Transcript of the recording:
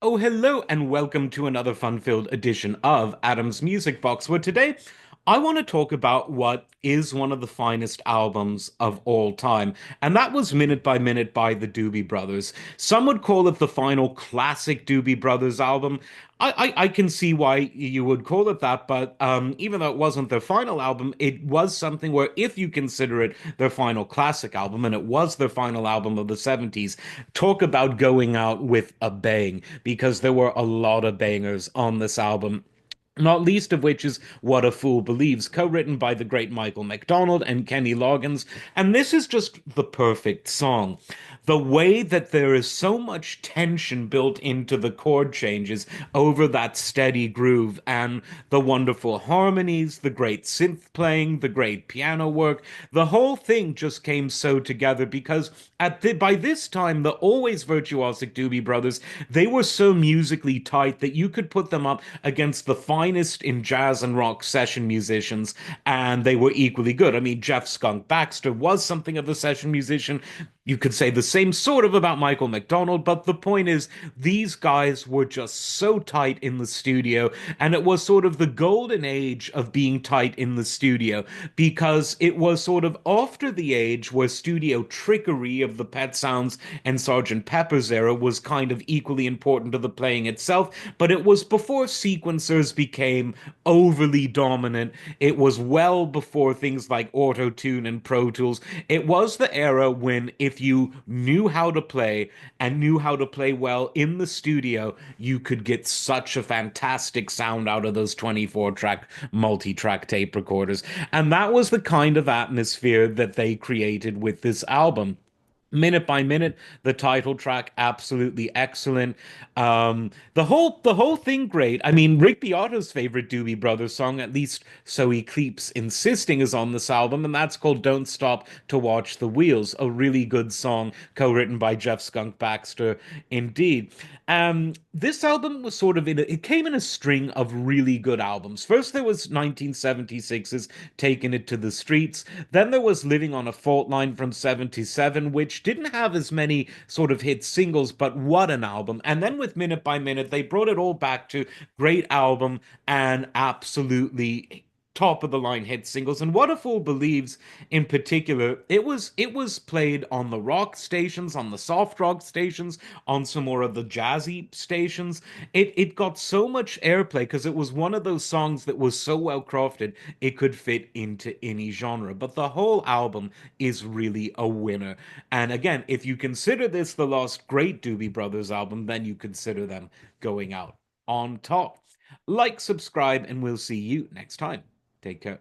Oh, hello, and welcome to another fun-filled edition of Adam's Music Box, where today I want to talk about what is one of the finest albums of all time, and that was Minute by Minute by the Doobie Brothers. Some would call it the final classic Doobie Brothers album. I can see why you would call it that, but even though it wasn't their final album, it was something where, if you consider it their final classic album, and it was their final album of the 70s, talk about going out with a bang, because there were a lot of bangers on this album. Not least of which is What a Fool Believes, co-written by the great Michael McDonald and Kenny Loggins. And this is just the perfect song. The way that there is so much tension built into the chord changes over that steady groove, and the wonderful harmonies, the great synth playing, the great piano work, the whole thing just came so together because by this time, the always virtuosic Doobie Brothers, they were so musically tight that you could put them up against the finest in jazz and rock session musicians, and they were equally good. I mean, Jeff Skunk Baxter was something of a session musician. You could say the same sort of about Michael McDonald, but the point is, these guys were just so tight in the studio, and it was sort of the golden age of being tight in the studio, because it was sort of after the age where studio trickery of the Pet Sounds and Sergeant Pepper's era was kind of equally important to the playing itself, but it was before sequencers became overly dominant. It was well before things like Auto Tune and Pro Tools. It was the era when, if you knew how to play and knew how to play well in the studio, you could get such a fantastic sound out of those 24-track multi-track tape recorders. And that was the kind of atmosphere that they created with this album. Minute by Minute, the title track, absolutely excellent. The whole thing great. I mean, Rick Beato's favorite Doobie Brothers song, at least so he keeps insisting, is on this album, and that's called "Don't Stop to Watch the Wheels," a really good song, co-written by Jeff Skunk Baxter, indeed. This album was sort of it came in a string of really good albums. First, there was 1976's "Taking It to the Streets." Then there was "Living on a Fault Line" from '77, which didn't have as many sort of hit singles, but what an album. And then with Minute by Minute, they brought it all back to great album and absolutely top of the line hit singles. And What a Fool Believes, in particular, it was played on the rock stations, on the soft rock stations, on some more of the jazzy stations. It got so much airplay because it was one of those songs that was so well crafted it could fit into any genre. But the whole album is really a winner. And again, if you consider this the last great Doobie Brothers album, then you consider them going out on top. Like, subscribe, and we'll see you next time. Take care.